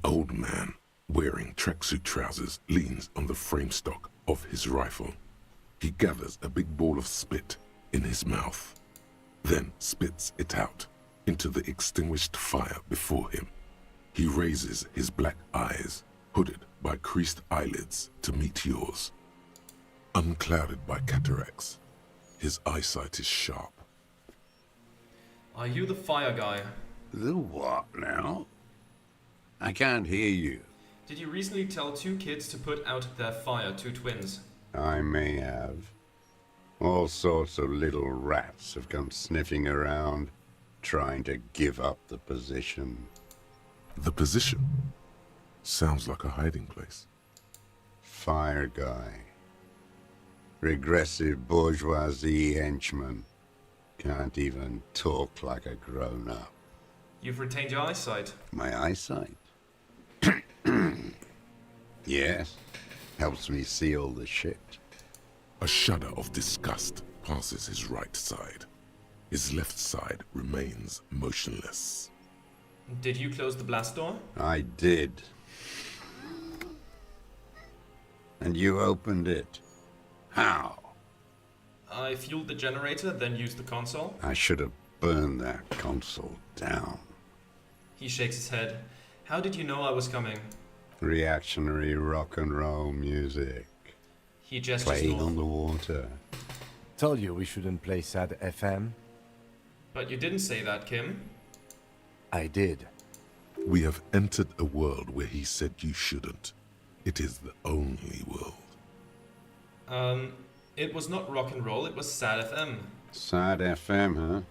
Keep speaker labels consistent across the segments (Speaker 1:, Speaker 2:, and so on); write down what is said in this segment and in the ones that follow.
Speaker 1: An old man wearing tracksuit trousers leans on the frame stock of his rifle. He gathers a big ball of spit in his mouth, then spits it out into the extinguished fire before him. He raises his black eyes, hooded by creased eyelids, to meet yours. Unclouded by cataracts, his eyesight is sharp.
Speaker 2: Are you the fire guy?
Speaker 3: The what now? I can't hear you.
Speaker 2: Did you recently tell two kids to put out their fire, two twins?
Speaker 3: I may have. All sorts of little rats have come sniffing around, trying to give up the position.
Speaker 1: The position sounds like a hiding place.
Speaker 3: Fire guy. Regressive bourgeoisie henchman. Can't even talk like a grown-up.
Speaker 2: You've retained your eyesight.
Speaker 3: My eyesight? Yes. Helps me see all the shit.
Speaker 1: A shudder of disgust passes his right side. His left side remains motionless.
Speaker 2: Did you close the blast door?
Speaker 3: I did. And you opened it. How?
Speaker 2: I fueled the generator, then used the console.
Speaker 3: I should have burned that console down.
Speaker 2: He shakes his head. How did you know I was coming?
Speaker 3: Reactionary rock and roll music.
Speaker 2: He gestures
Speaker 3: Playing
Speaker 2: north.
Speaker 3: on the water.
Speaker 4: Told you we shouldn't play sad FM.
Speaker 2: But you didn't say that, Kim.
Speaker 4: I did.
Speaker 1: We have entered a world where he said you shouldn't. It is the only world.
Speaker 2: It was not rock and roll, it was sad FM.
Speaker 3: Sad FM, huh?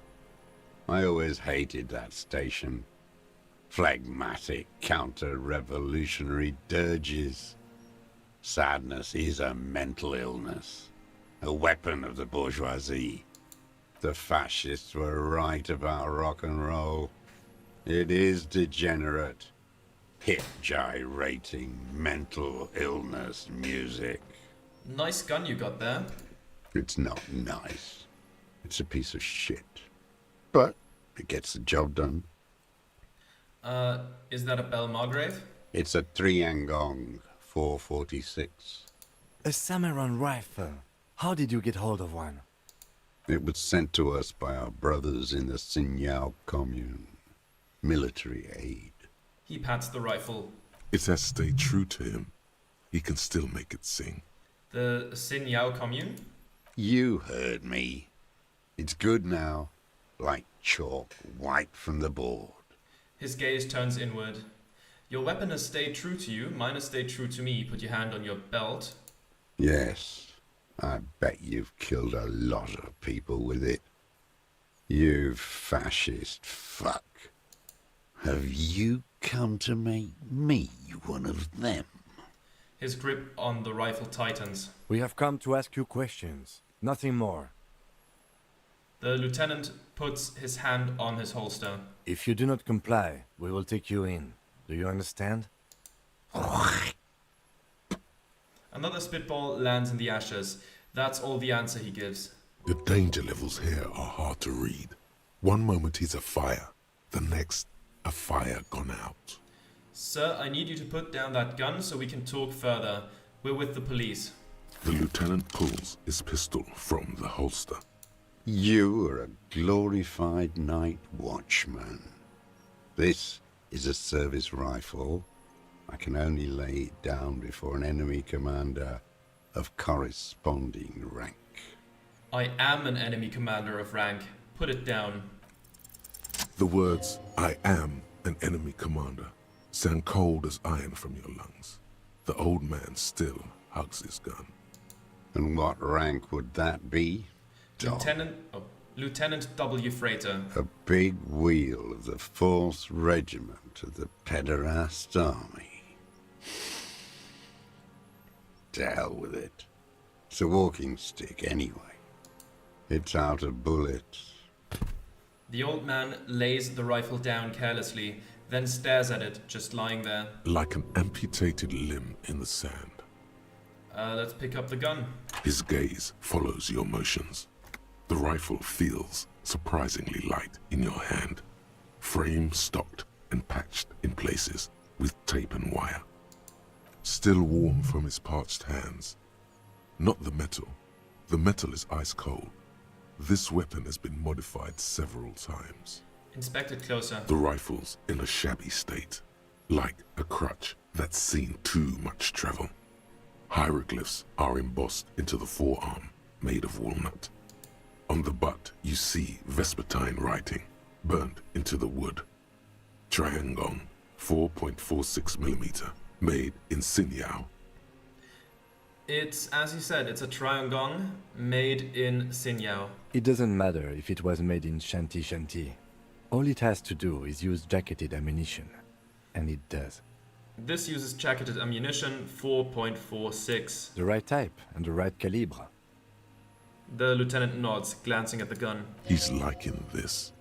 Speaker 3: I always hated that station. Phlegmatic, counter-revolutionary dirges. Sadness is a mental illness, a weapon of the bourgeoisie. The fascists were right about rock and roll. It is degenerate, hip-gyrating, mental illness music.
Speaker 2: Nice gun you got there.
Speaker 3: It's not nice. It's a piece of shit. But it gets the job done.
Speaker 2: Is that a Bell Margrave?
Speaker 3: It's a Triangong 446.
Speaker 4: A Samaran rifle. How did you get hold of one?
Speaker 3: It was sent to us by our brothers in the Sinyao commune. Military aid.
Speaker 2: He pats the rifle.
Speaker 1: It has stayed true to him. He can still make it sing.
Speaker 2: The Sin Yao commune?
Speaker 3: You heard me. It's good now. Like chalk, white from the board.
Speaker 2: His gaze turns inward. Your weapon has stayed true to you, mine has stayed true to me. Put your hand on your belt.
Speaker 3: Yes, I bet you've killed a lot of people with it. You fascist fuck. Have you come to make me one of them?
Speaker 2: His grip on the rifle tightens.
Speaker 4: We have come to ask you questions. Nothing more.
Speaker 2: The lieutenant puts his hand on his holster.
Speaker 4: If you do not comply, we will take you in. Do you understand?
Speaker 2: Another spitball lands in the ashes. That's all the answer he gives.
Speaker 1: The danger levels here are hard to read. One moment he's a fire, the next a fire gone out.
Speaker 2: Sir, I need you to put down that gun so we can talk further. We're with the police.
Speaker 1: The lieutenant pulls his pistol from the holster.
Speaker 3: You are a glorified night watchman. This is a service rifle. I can only lay it down before an enemy commander of corresponding rank.
Speaker 2: I am an enemy commander of rank. Put it down.
Speaker 1: The words, "I am an enemy commander," sound cold as iron from your lungs. The old man still hugs his gun.
Speaker 3: And what rank would that be?
Speaker 2: Lieutenant W. Freighter.
Speaker 3: A big wheel of the 4th Regiment of the Pederast Army. To hell with it. It's a walking stick anyway. It's out of bullets.
Speaker 2: The old man lays the rifle down carelessly, then stares at it, just lying there.
Speaker 1: Like an amputated limb in the sand.
Speaker 2: Let's pick up the gun.
Speaker 1: His gaze follows your motions. The rifle feels surprisingly light in your hand. Frame stocked and patched in places. with tape and wire. Still warm from his parched hands. Not the metal. The metal is ice cold. This weapon has been modified several times.
Speaker 2: Inspect it closer.
Speaker 1: The rifle's in a shabby state, like a crutch that's seen too much travel. Hieroglyphs are embossed into the forearm, made of walnut. On the butt, you see Vespertine writing, burnt into the wood. Triangong, 4.46mm, made in Sinyao.
Speaker 2: It's, as you said, it's a Triangong made in Sinyao.
Speaker 4: It doesn't matter if it was made in Shanti Shanti. All it has to do is use jacketed ammunition. And it does.
Speaker 2: This uses jacketed ammunition, 4.46.
Speaker 4: The right type and the right calibre.
Speaker 2: The lieutenant nods, glancing at the gun.
Speaker 1: He's liking this.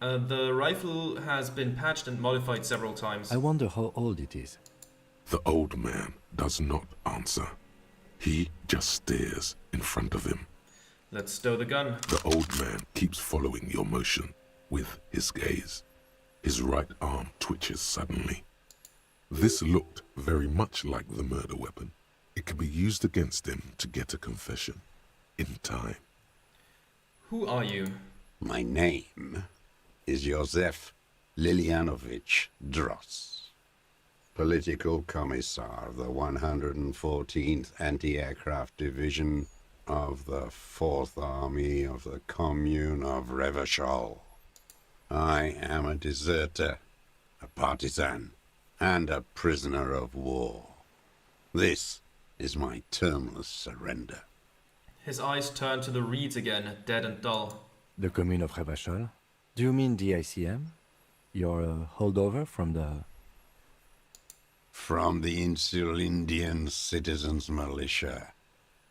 Speaker 2: The rifle has been patched and modified several times.
Speaker 4: I wonder how old it is.
Speaker 1: The old man does not answer. He just stares in front of him.
Speaker 2: Let's stow the gun.
Speaker 1: The old man keeps following your motion with his gaze. His right arm twitches suddenly. This looked very much like the murder weapon. It could be used against him to get a confession. In time.
Speaker 2: Who are you?
Speaker 3: My name is Josef Lilianovich Dross, Political Commissar of the 114th Anti-Aircraft Division of the 4th Army of the Commune of Revachol. I am a deserter, a partisan, and a prisoner of war. This is my termless surrender.
Speaker 2: His eyes turn to the reeds again, dead and dull.
Speaker 4: The commune of Revachol? Do you mean the ICM? You're a holdover from the...
Speaker 3: From the Insulindian Citizens Militia,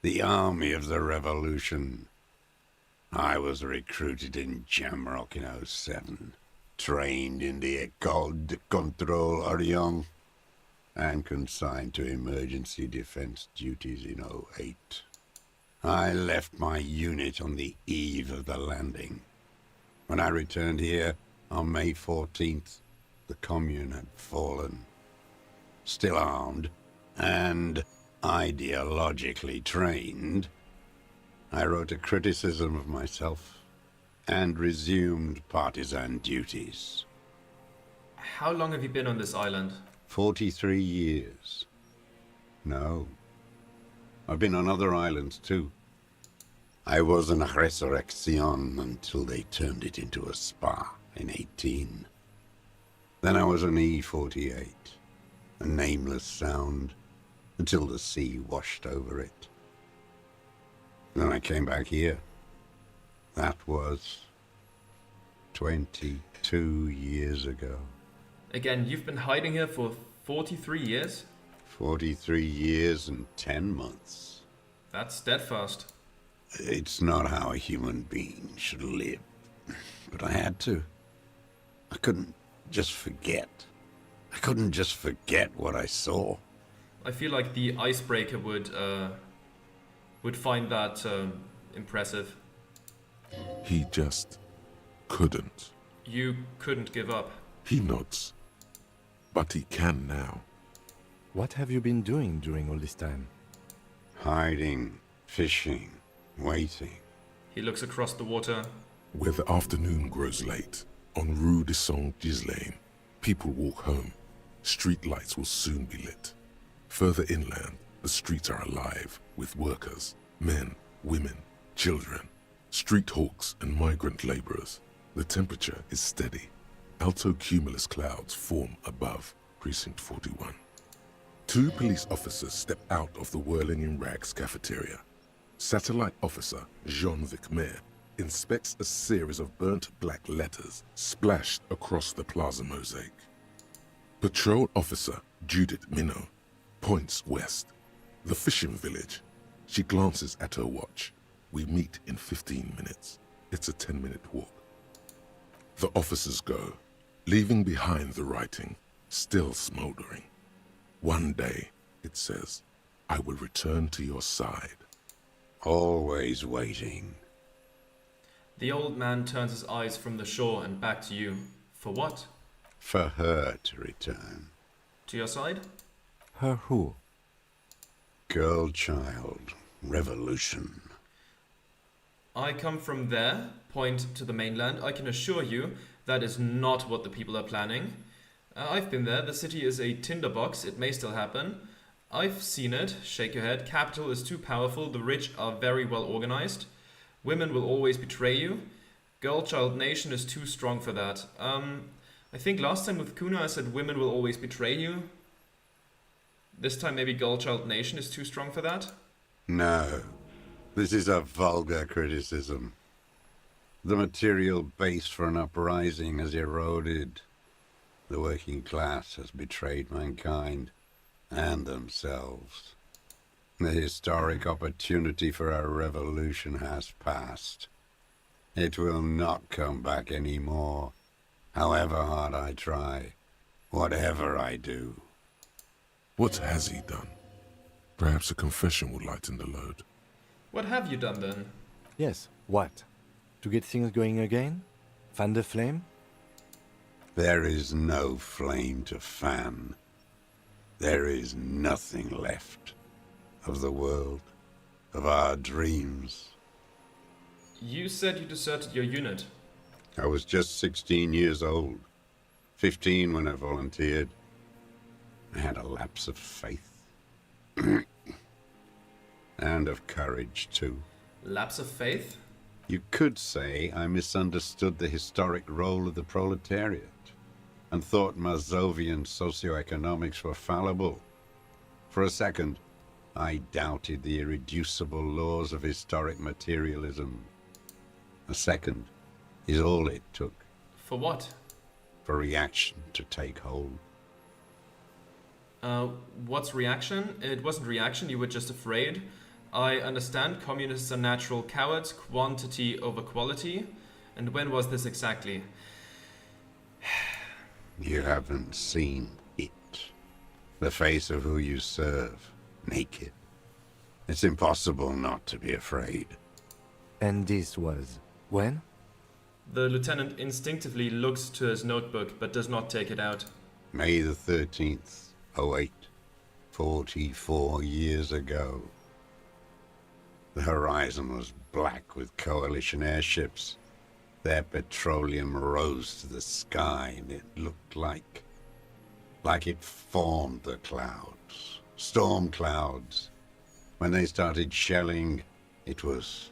Speaker 3: the army of the revolution. I was recruited in Jamrock in '07, trained in the École de Contrôle Orient, and consigned to emergency defense duties in '08. I left my unit on the eve of the landing. When I returned here on May 14th, the commune had fallen. Still armed and ideologically trained, I wrote a criticism of myself and resumed partisan duties.
Speaker 2: How long have you been on this island?
Speaker 3: 43 years. No. I've been on other islands too. I was in a resurrection until they turned it into a spa in 18. Then I was an E-48, a nameless sound, until the sea washed over it. Then I came back here. That was 22 years ago.
Speaker 2: Again, you've been hiding here for 43 years?
Speaker 3: 43 years and 10 months.
Speaker 2: That's steadfast.
Speaker 3: It's not how a human being should live. But I had to. I couldn't just forget. I couldn't just forget what I saw.
Speaker 2: I feel like the icebreaker would find that impressive.
Speaker 1: He just couldn't.
Speaker 2: You couldn't give up.
Speaker 1: He nods. But he can now.
Speaker 4: What have you been doing during all this time?
Speaker 3: Hiding, fishing, waiting.
Speaker 2: He looks across the water.
Speaker 1: Where the afternoon grows late, on Rue de Saint-Ghislain, people walk home. Street lights will soon be lit. Further inland, the streets are alive with workers, men, women, children, street hawks and migrant laborers. The temperature is steady. Alto cumulus clouds form above Precinct 41. Two police officers step out of the Whirling in Rags cafeteria. Satellite officer Jean-Vic Mayer inspects a series of burnt black letters splashed across the plaza mosaic. Patrol officer Judith Minot points west. The fishing village. She glances at her watch. We meet in 15 minutes. It's a 10-minute walk. The officers go, leaving behind the writing, still smoldering. One day, it says, I will return to your side.
Speaker 3: Always waiting.
Speaker 2: The old man turns his eyes from the shore and back to you. For what?
Speaker 3: For her to return.
Speaker 2: To your side?
Speaker 4: Her who?
Speaker 3: Girl child. Revolution.
Speaker 2: I come from there, point to the mainland. I can assure you that is not what the people are planning. I've been there. The city is a tinderbox. It may still happen. I've seen it. Shake your head. Capital is too powerful. The rich are very well organized. Women will always betray you. Girl child nation is too strong for that. I think last time with Kuna I said women will always betray you. This time maybe girl child nation is too strong for that?
Speaker 3: No. This is a vulgar criticism. The material base for an uprising has eroded. The working class has betrayed mankind and themselves. The historic opportunity for a revolution has passed. It will not come back anymore, however hard I try, whatever I do.
Speaker 1: What has he done? Perhaps a confession will lighten the load.
Speaker 2: What have you done then?
Speaker 4: Yes, what? To get things going again? Fan the flame?
Speaker 3: There is no flame to fan. There is nothing left of the world, of our dreams.
Speaker 2: You said you deserted your unit.
Speaker 3: I was just 16 years old, 15 when I volunteered. I had a lapse of faith. And of courage, too.
Speaker 2: Lapse of faith?
Speaker 3: You could say I misunderstood the historic role of the proletariat and thought Mazovian socioeconomics were fallible. For a second, I doubted the irreducible laws of historic materialism. A second is all it took
Speaker 2: For what?
Speaker 3: for reaction to take hold.
Speaker 2: What's reaction? It wasn't reaction, you were just afraid. I understand communists are natural cowards, quantity over quality. And when was this exactly?
Speaker 3: You haven't seen it. The face of who you serve, naked. It's impossible not to be afraid.
Speaker 4: And this was when?
Speaker 2: The lieutenant instinctively looks to his notebook but does not take it out.
Speaker 3: May the 13th, 08, 44 years ago. The horizon was black with coalition airships. Their petroleum rose to the sky and it looked like it formed the clouds, storm clouds. When they started shelling, it was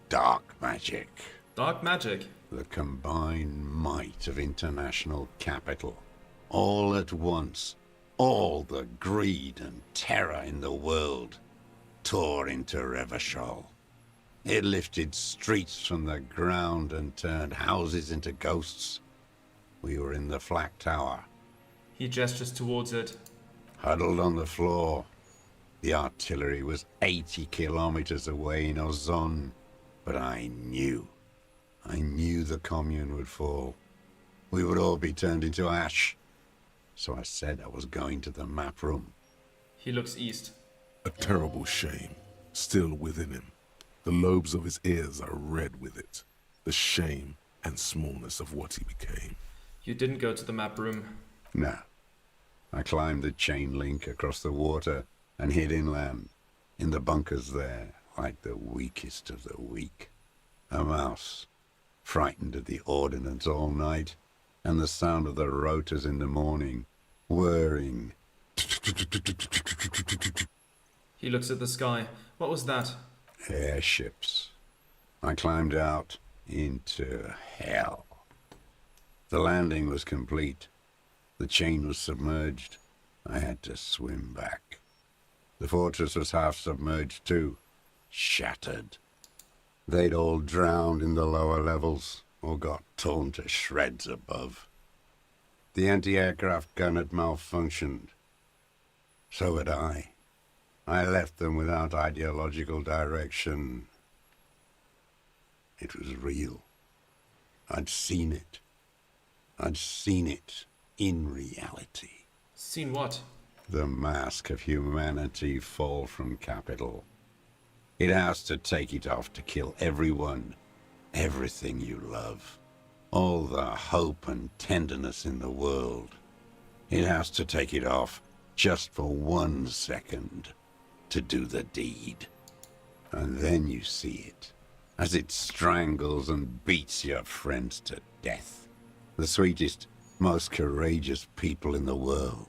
Speaker 3: dark magic.
Speaker 2: Dark magic?
Speaker 3: The combined might of international capital. All at once, all the greed and terror in the world tore into Revachol. It lifted streets from the ground and turned houses into ghosts. We were in the flak tower,
Speaker 2: He gestures towards it.
Speaker 3: huddled on the floor. The artillery was 80 kilometers away in Ozon, but I knew the commune would fall. We would all be turned into ash. So I said I was going to the map room.
Speaker 2: He looks east.
Speaker 1: A terrible shame, still within him. The lobes of his ears are red with it. The shame and smallness of what he became.
Speaker 2: You didn't go to the map room.
Speaker 3: No. I climbed the chain link across the water and hid inland, in the bunkers there, like the weakest of the weak. A mouse, frightened of the ordnance all night, and the sound of the rotors in the morning, whirring.
Speaker 2: He looks at the sky. What was that?
Speaker 3: Airships. I climbed out into hell. The landing was complete. The chain was submerged. I had to swim back. The fortress was half submerged too, shattered. They'd all drowned in the lower levels, or got torn to shreds above. The anti-aircraft gun had malfunctioned. So had I. I left them without ideological direction. It was real. I'd seen it. I'd seen it in reality.
Speaker 2: Seen what?
Speaker 3: The mask of humanity fall from capital. It has to take it off to kill everyone, everything you love. All the hope and tenderness in the world. It has to take it off just for 1 second to do the deed. And then you see it, as it strangles and beats your friends to death. The sweetest, most courageous people in the world.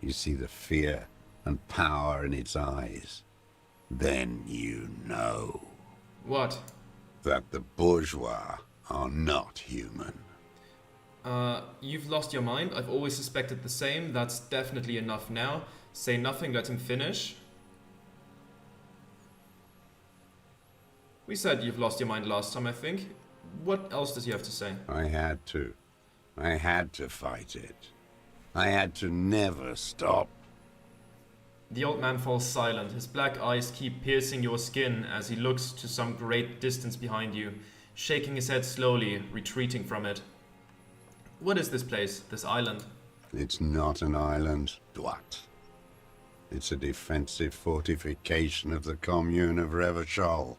Speaker 3: You see the fear and power in its eyes. Then you know.
Speaker 2: What?
Speaker 3: That the bourgeois are not human.
Speaker 2: You've lost your mind. I've always suspected the same. That's definitely enough now. Say nothing, let him finish. We said you've lost your mind last time, I think. What else does he have to say?
Speaker 3: I had to. I had to fight it. I had to never stop.
Speaker 2: The old man falls silent. His black eyes keep piercing your skin as he looks to some great distance behind you, shaking his head slowly, retreating from it. What is this place, this island?
Speaker 3: It's not an island, Dwat. It's a defensive fortification of the commune of Revachol.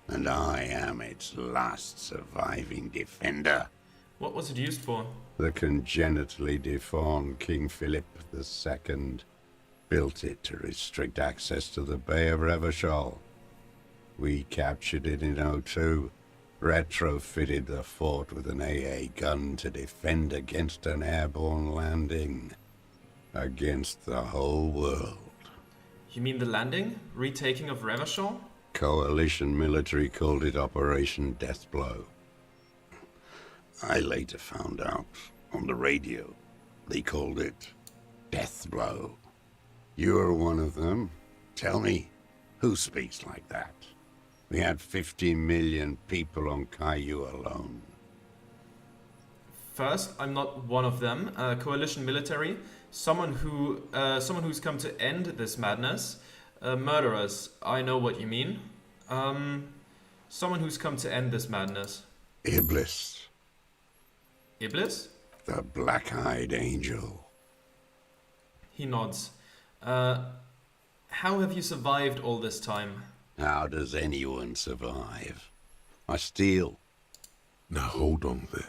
Speaker 3: And I am its last surviving defender.
Speaker 2: What was it used for?
Speaker 3: The congenitally deformed King Philip II built it to restrict access to the Bay of Revachol. We captured it in '02, retrofitted the fort with an AA gun to defend against an airborne landing. Against the whole world.
Speaker 2: You mean the landing? Retaking of Revachol?
Speaker 3: Coalition military called it Operation Deathblow. I later found out on the radio they called it Deathblow. You're one of them. Tell me, who speaks like that? We had 50 million people on Caillou alone.
Speaker 2: First, I'm not one of them. Coalition military, someone who's come to end this madness. Murderers, I know what you mean. Someone who's come to end this madness.
Speaker 3: Iblis,
Speaker 2: Iblis?
Speaker 3: the black-eyed angel.
Speaker 2: He nods. How have you survived all this time?
Speaker 3: How does anyone survive? I steal.
Speaker 1: Now hold on there.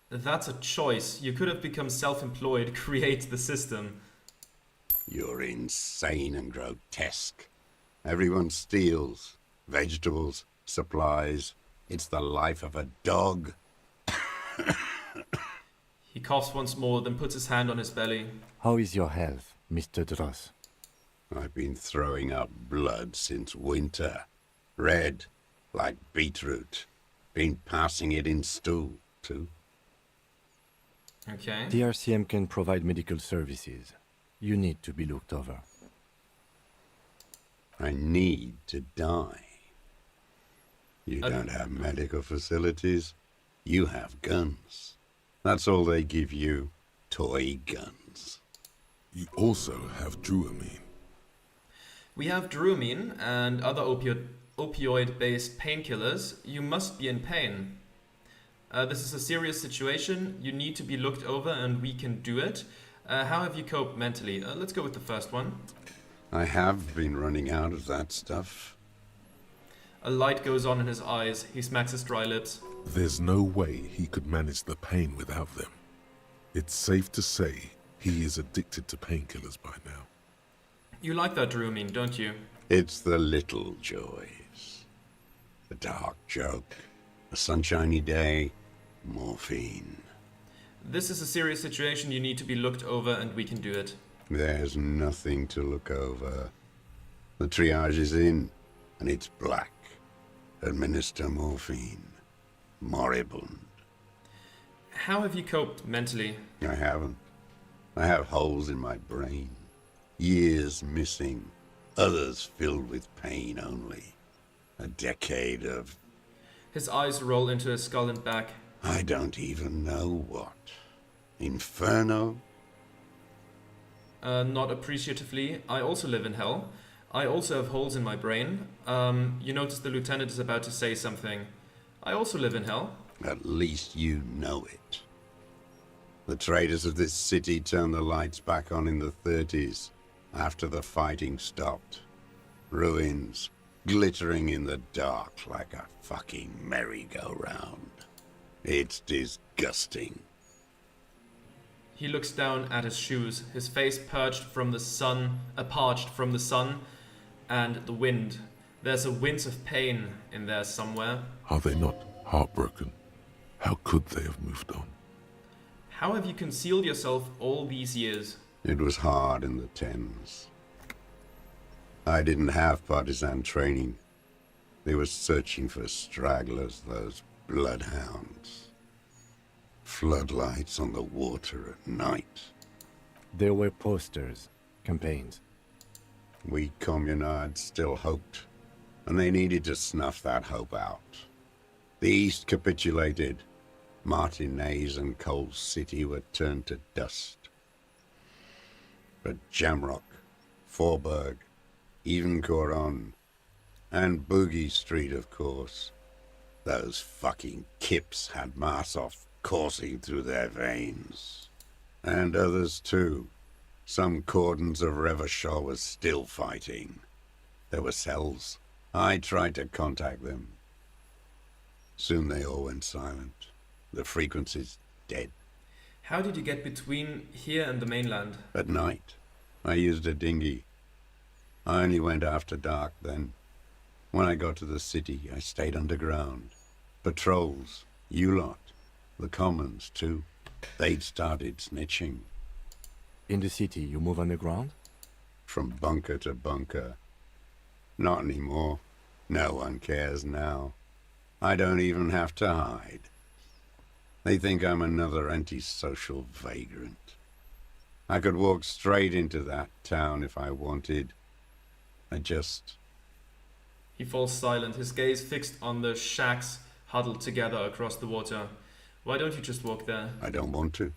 Speaker 2: That's a choice. You could have become self-employed, create the system.
Speaker 3: You're insane and grotesque. Everyone steals. Vegetables, supplies. It's the life of a dog.
Speaker 2: He coughs once more, then puts his hand on his belly.
Speaker 4: How is your health, Mr. Dross?
Speaker 3: I've been throwing up blood since winter. Red, like beetroot. Been passing it in stool, too.
Speaker 2: Okay.
Speaker 4: The RCM can provide medical services. You need to be looked over.
Speaker 3: I need to die. You don't have medical facilities. You have guns. That's all they give you. Toy guns.
Speaker 1: You also have Druamine.
Speaker 2: We have Druamine and other opioid-based painkillers. You must be in pain. This is a serious situation. You need to be looked over and we can do it. How have you coped mentally? Let's go with the first one.
Speaker 3: I have been running out of that stuff.
Speaker 2: A light goes on in his eyes. He smacks his dry lips.
Speaker 1: There's no way he could manage the pain without them. It's safe to say he is addicted to painkillers by now.
Speaker 2: You like that Druamine, don't you?
Speaker 3: It's the little joys. The dark joke. A sunshiny day. Morphine.
Speaker 2: This is a serious situation. You need to be looked over and we can do it.
Speaker 3: There's nothing to look over. The triage is in, and it's black. Administer morphine. Moribund.
Speaker 2: How have you coped mentally?
Speaker 3: I haven't. I have holes in my brain. Years missing. Others filled with pain only. A decade of...
Speaker 2: His eyes roll into his skull and back.
Speaker 3: I don't even know what. Inferno?
Speaker 2: Not appreciatively. I also live in hell. I also have holes in my brain. You notice the lieutenant is about to say something. I also live in hell.
Speaker 3: At least you know it. The traitors of this city turned the lights back on in the 30s, after the fighting stopped. Ruins, glittering in the dark like a fucking merry-go-round. It's disgusting.
Speaker 2: He looks down at his shoes, his face parched from the sun, and the wind. There's a wince of pain in there somewhere.
Speaker 1: Are they not heartbroken? How could they have moved on?
Speaker 2: How have you concealed yourself all these years?
Speaker 3: It was hard in the Thames. I didn't have partisan training. They were searching for stragglers, those bloodhounds. Floodlights on the water at night.
Speaker 4: There were posters, campaigns.
Speaker 3: We communards still hoped, and they needed to snuff that hope out. The East capitulated. Martinez and Coal City were turned to dust. But Jamrock, Forburg, even Coron, and Boogie Street, of course. Those fucking kips had Marsov coursing through their veins. And others too. Some cordons of Revachol was still fighting. There were cells. I tried to contact them. Soon they all went silent. The frequency's dead.
Speaker 2: How did you get between here and the mainland?
Speaker 3: At night, I used a dinghy. I only went after dark then. When I got to the city, I stayed underground. Patrols, you lot, the commons too. They'd started snitching.
Speaker 4: In the city, you move underground?
Speaker 3: From bunker to bunker. Not anymore. No one cares now. I don't even have to hide. They think I'm another antisocial vagrant. I could walk straight into that town if I wanted.
Speaker 2: He falls silent, his gaze fixed on the shacks huddled together across the water. Why don't you just walk there?
Speaker 3: I don't want to.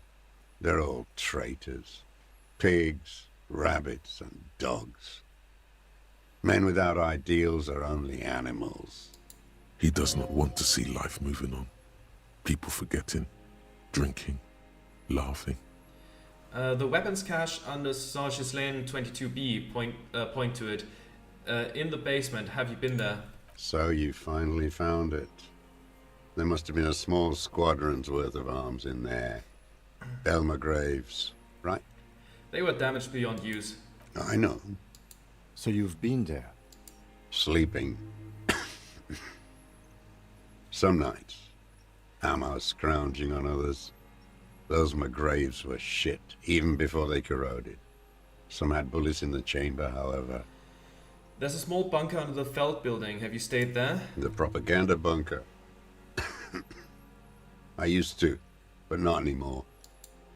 Speaker 3: They're all traitors. Pigs, rabbits, and dogs. Men without ideals are only animals.
Speaker 1: He does not want to see life moving on. People forgetting, drinking, laughing.
Speaker 2: The weapons cache under Sarge's Lane 22B, point to it. In the basement, have you been there?
Speaker 3: So you finally found it. There must have been a small squadron's worth of arms in there. Belmer graves, right?
Speaker 2: They were damaged beyond use.
Speaker 3: I know.
Speaker 4: So you've been there?
Speaker 3: Sleeping. Some nights. Ammo scrounging on others. Those McGraves were shit, even before they corroded. Some had bullets in the chamber, however.
Speaker 2: There's a small bunker under the Feld building. Have you stayed there?
Speaker 3: The propaganda bunker. I used to, but not anymore.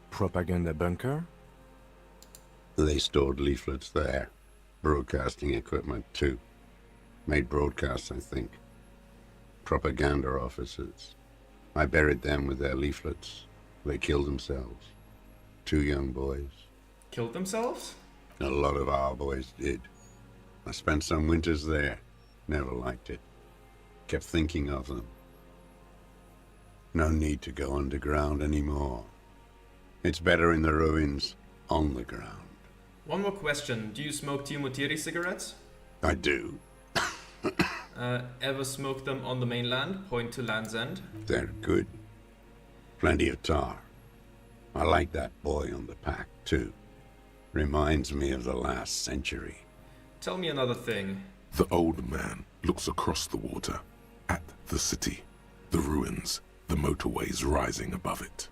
Speaker 4: Propaganda bunker?
Speaker 3: They stored leaflets there. Broadcasting equipment, too. Made broadcasts, I think. Propaganda officers. I buried them with their leaflets. They killed themselves. 2 young boys.
Speaker 2: Killed themselves?
Speaker 3: A lot of our boys did. I spent some winters there. Never liked it. Kept thinking of them. No need to go underground anymore. It's better in the ruins, on the ground.
Speaker 2: One more question. Do you smoke Timotiri cigarettes?
Speaker 3: I do.
Speaker 2: Ever smoke them on the mainland? Point to Land's End.
Speaker 3: They're good. Plenty of tar. I like that boy on the pack, too. Reminds me of the last century.
Speaker 2: Tell me another thing.
Speaker 1: The old man looks across the water, at the city, the ruins, the motorways rising above it.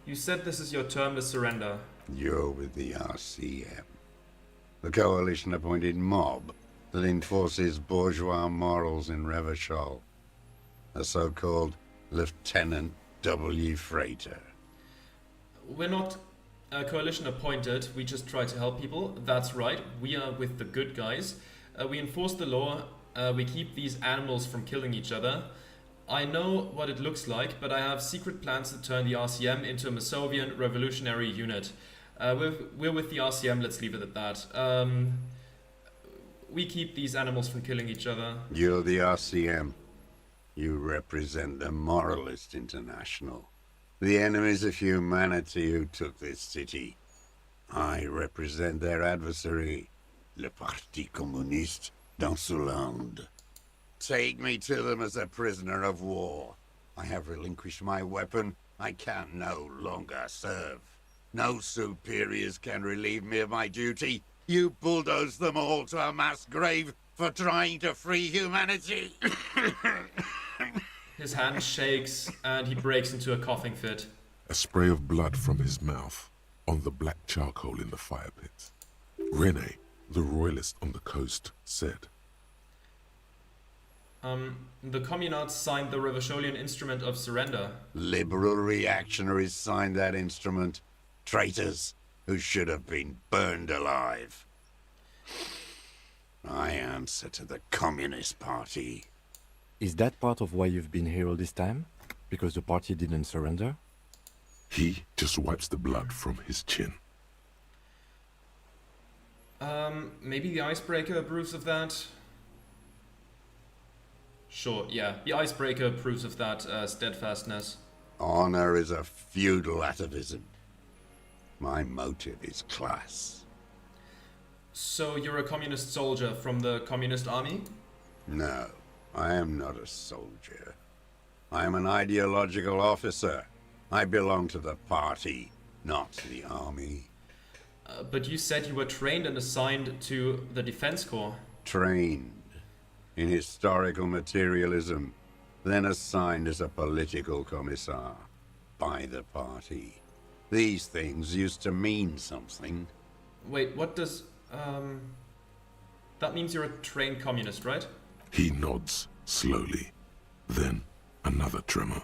Speaker 2: You said this is your termless surrender.
Speaker 3: You're with the RCM. The coalition-appointed mob that enforces bourgeois morals in Revachol. A so-called Lieutenant W. Freighter.
Speaker 2: We're not coalition appointed, we just try to help people. That's right, we are with the good guys. We enforce the law, we keep these animals from killing each other. I know what it looks like, but I have secret plans to turn the RCM into a Masovian revolutionary unit. We're with the RCM, let's leave it at that. We keep these animals from killing each other.
Speaker 3: You're the RCM. You represent the Moralist International. The enemies of humanity who took this city. I represent their adversary, le Parti Communiste dans ce land. Take me to them as a prisoner of war. I have relinquished my weapon. I can no longer serve. No superiors can relieve me of my duty. You bulldoze them all to a mass grave for trying to free humanity.
Speaker 2: His hand shakes and he breaks into a coughing fit.
Speaker 1: A spray of blood from his mouth on the black charcoal in the fire pit. Rene, the royalist on the coast, said,
Speaker 2: The communards signed the Revacholian Instrument of Surrender.
Speaker 3: Liberal reactionaries signed that instrument. Traitors who should have been burned alive. I answer to the Communist Party.
Speaker 4: Is that part of why you've been here all this time? Because the party didn't surrender?
Speaker 1: He just wipes the blood from his chin.
Speaker 2: Maybe the icebreaker approves of that? Sure, yeah. The icebreaker approves of that steadfastness.
Speaker 3: Honor is a feudal atavism. My motive is class.
Speaker 2: So you're a communist soldier from the communist army?
Speaker 3: No, I am not a soldier. I am an ideological officer. I belong to the party, not to the army.
Speaker 2: But you said you were trained and assigned to the Defense Corps.
Speaker 3: Trained in historical materialism, then assigned as a political commissar by the party. These things used to mean something.
Speaker 2: Wait, what does... That means you're a trained communist, right?
Speaker 1: He nods slowly. Then another tremor.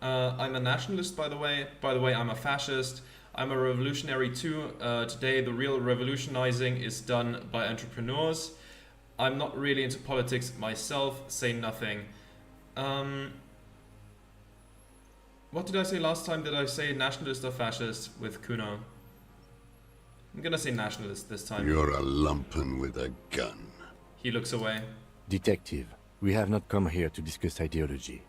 Speaker 2: I'm a nationalist, by the way. By the way, I'm a fascist. I'm a revolutionary too. Today, the real revolutionizing is done by entrepreneurs. I'm not really into politics myself. Say nothing. What did I say last time? Did I say nationalist or fascist with Kuno? I'm gonna say nationalist this time.
Speaker 3: You're a lumpen with a gun.
Speaker 2: He looks away.
Speaker 4: Detective, we have not come here to discuss ideology.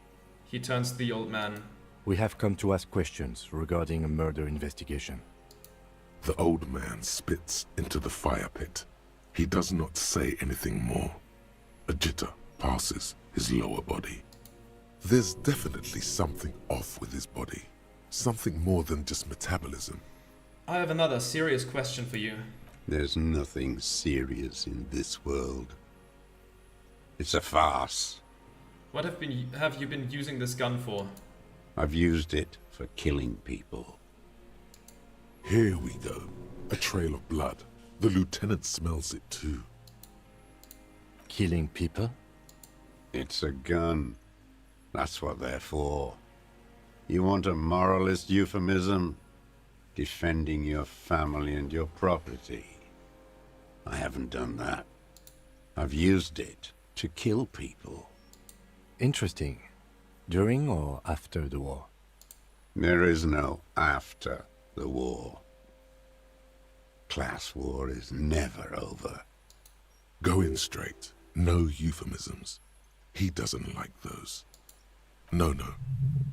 Speaker 2: He turns to the old man.
Speaker 4: We have come to ask questions regarding a murder investigation.
Speaker 1: The old man spits into the fire pit. He does not say anything more. A jitter passes his lower body. There's definitely something off with his body. Something more than just metabolism.
Speaker 2: I have another serious question for you.
Speaker 3: There's nothing serious in this world. It's a farce.
Speaker 2: What have you been using this gun for?
Speaker 3: I've used it for killing people.
Speaker 1: Here we go. A trail of blood. The lieutenant smells it too.
Speaker 4: Killing people?
Speaker 3: It's a gun. That's what they're for. You want a moralist euphemism? Defending your family and your property. I haven't done that. I've used it to kill people.
Speaker 4: Interesting. During or after the war?
Speaker 3: There is no after the war. Class war is never over.
Speaker 1: Go in straight. No euphemisms. He doesn't like those. No.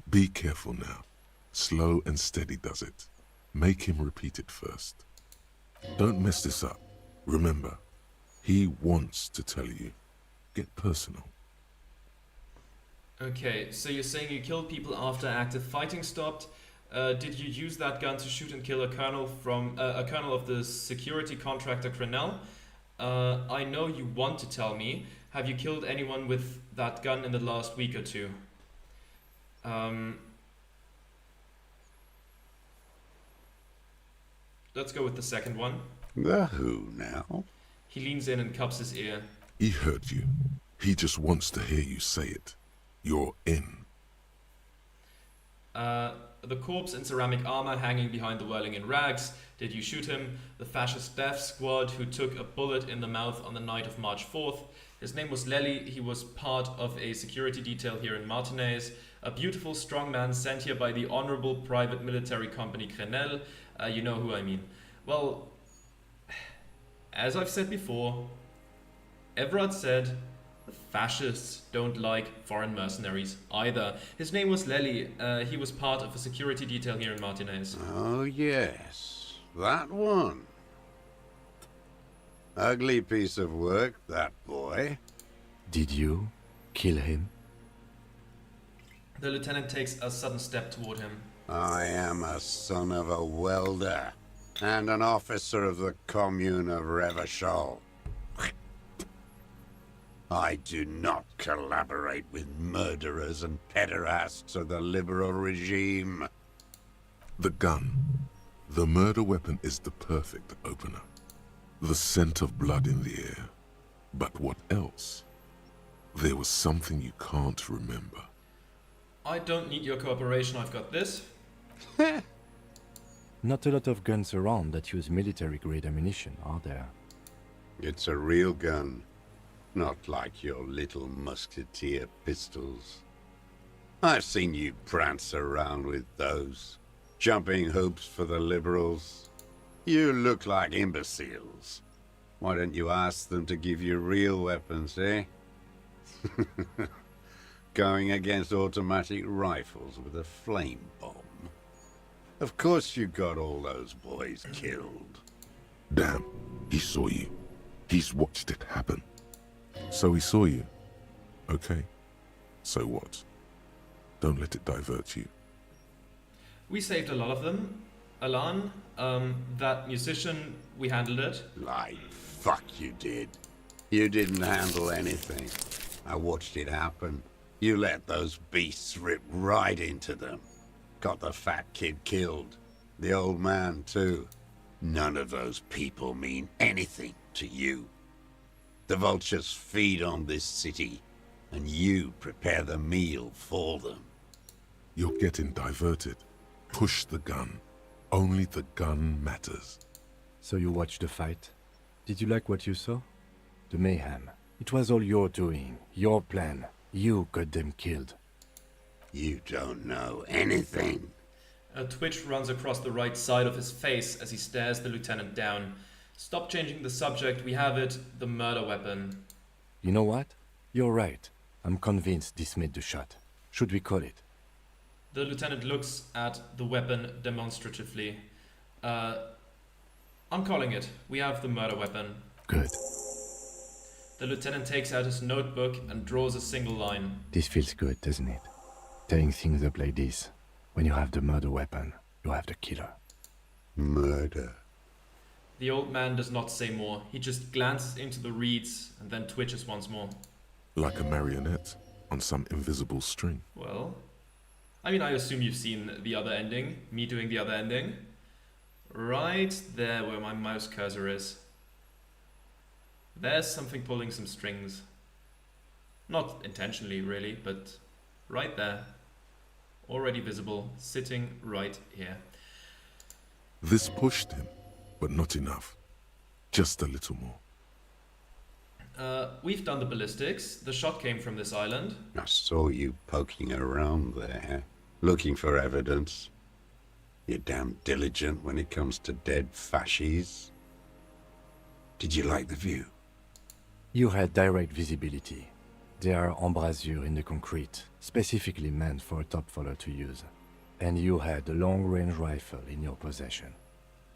Speaker 1: Be careful now. Slow and steady does it. Make him repeat it first. Don't mess this up. Remember, he wants to tell you. Get personal.
Speaker 2: Okay, so you're saying you killed people after active fighting stopped. Did you use that gun to shoot and kill a colonel of the security contractor Crenell? I know you want to tell me. Have you killed anyone with that gun in the last week or two? Let's go with the second one.
Speaker 3: The who now?
Speaker 2: He leans in and cups his ear.
Speaker 1: He heard you. He just wants to hear you say it. You're in.
Speaker 2: The corpse in ceramic armor hanging behind the whirling in rags. Did you shoot him? The fascist death squad who took a bullet in the mouth on the night of March 4th. His name was Lely. He was part of a security detail here in Martinez. A beautiful, strong man sent here by the honorable private military company Crenell. You know who I mean. Well, as I've said before, Everard said the fascists don't like foreign mercenaries either. His name was Lely. He was part of a security detail here in Martinez.
Speaker 3: Oh yes, that one. Ugly piece of work, that boy.
Speaker 4: Did you kill him?
Speaker 2: The lieutenant takes a sudden step toward him.
Speaker 3: I am a son of a welder and an officer of the commune of Revachol. I do not collaborate with murderers and pederasts of the liberal regime.
Speaker 1: The gun. The murder weapon is the perfect opener. The scent of blood in the air. But what else? There was something you can't remember.
Speaker 2: I don't need your cooperation, I've got this.
Speaker 4: Not a lot of guns around that use military-grade ammunition, are there?
Speaker 3: It's a real gun, not like your little musketeer pistols. I've seen you prance around with those, jumping hoops for the liberals. You look like imbeciles. Why don't you ask them to give you real weapons, eh? Going against automatic rifles with a flame bomb. Of course you got all those boys killed.
Speaker 1: Damn, he saw you. He's watched it happen. So he saw you. Okay. So what? Don't let it divert you.
Speaker 2: We saved a lot of them. Alan, that musician, we handled it.
Speaker 3: Like, fuck you did. You didn't handle anything. I watched it happen. You let those beasts rip right into them. Got the fat kid killed. The old man, too. None of those people mean anything to you. The vultures feed on this city, and you prepare the meal for them.
Speaker 1: You're getting diverted. Push the gun. Only the gun matters.
Speaker 4: So you watched the fight. Did you like what you saw? The mayhem. It was all your doing, your plan. You got them killed.
Speaker 3: You don't know anything.
Speaker 2: A twitch runs across the right side of his face as he stares the lieutenant down. Stop changing the subject, we have it, the murder weapon.
Speaker 4: You know what? You're right. I'm convinced this made the shot. Should we call it?
Speaker 2: The lieutenant looks at the weapon demonstratively. I'm calling it. We have the murder weapon.
Speaker 4: Good.
Speaker 2: The lieutenant takes out his notebook and draws a single line.
Speaker 4: This feels good, doesn't it? Tearing things up like this. When you have the murder weapon, you have the killer.
Speaker 3: Murder.
Speaker 2: The old man does not say more. He just glances into the reeds and then twitches once more.
Speaker 1: Like a marionette on some invisible string.
Speaker 2: Well, I mean, I assume you've seen the other ending. Me doing the other ending. Right there where my mouse cursor is. There's something pulling some strings. Not intentionally, really, but right there. Already visible, sitting right here.
Speaker 1: This pushed him, but not enough. Just a little more.
Speaker 2: We've done the ballistics. The shot came from this island.
Speaker 3: I saw you poking around there, looking for evidence. You're damn diligent when it comes to dead fascies. Did you like the view?
Speaker 4: You had direct visibility. There are embrasures in the concrete, specifically meant for a top follower to use. And you had a long-range rifle in your possession.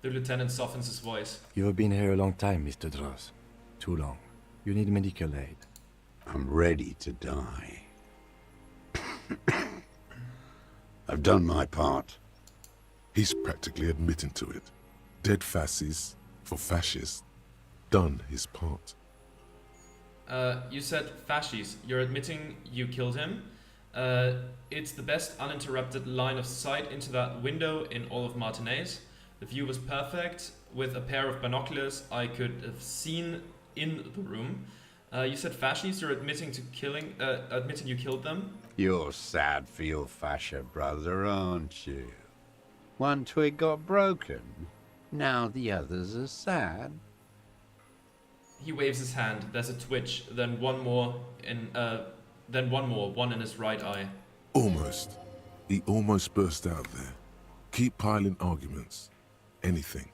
Speaker 2: The lieutenant softens his voice.
Speaker 4: You have been here a long time, Mr. Dross. Too long. You need medical aid.
Speaker 3: I'm ready to die. I've done my part.
Speaker 1: He's practically admitting to it. Dead fascists for fascists. Done his part.
Speaker 2: You said fascists. You're admitting you killed him. It's the best uninterrupted line of sight into that window in all of Martinez. The view was perfect. With a pair of binoculars, I could have seen in the room. You said fascists. You're admitting you killed them.
Speaker 3: You're sad for your fascia brother, aren't you? One twig got broken. Now the others are sad.
Speaker 2: He waves his hand. There's a twitch. Then one more, one in his right eye.
Speaker 1: Almost. He almost burst out there. Keep piling arguments. Anything.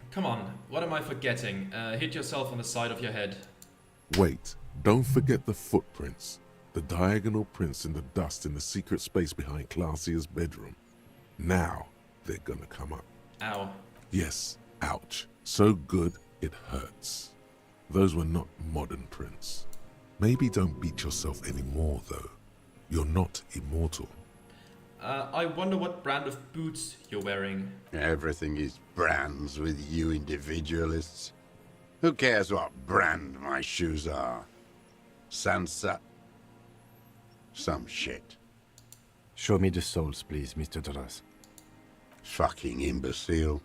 Speaker 2: Come on, what am I forgetting? Hit yourself on the side of your head.
Speaker 1: Wait, don't forget the footprints. The diagonal prints in the dust in the secret space behind Classia's bedroom. Now, they're gonna come up.
Speaker 2: Ow.
Speaker 1: Yes, ouch. So good, it hurts. Those were not modern prints. Maybe don't beat yourself anymore, though. You're not immortal.
Speaker 2: I wonder what brand of boots you're wearing.
Speaker 3: Everything is brands with you individualists. Who cares what brand my shoes are? Sansa? Some shit.
Speaker 4: Show me the souls, please, Mr. Dross.
Speaker 3: Fucking imbecile.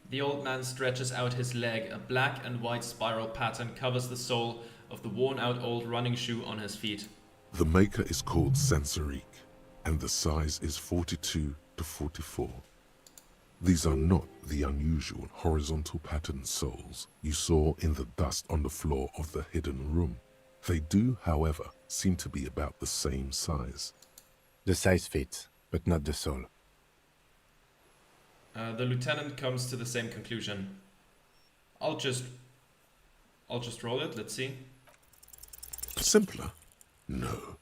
Speaker 2: The old man stretches out his leg. A black and white spiral pattern covers the sole of the worn-out old running shoe on his feet.
Speaker 1: The maker is called Sensorique, and the size is 42 to 44. These are not the unusual horizontal patterned soles you saw in the dust on the floor of the hidden room. They do, however, seem to be about the same size.
Speaker 4: The size fits, but not the sole.
Speaker 2: The lieutenant comes to the same conclusion. I'll just roll it, let's see.
Speaker 1: Simpler? No.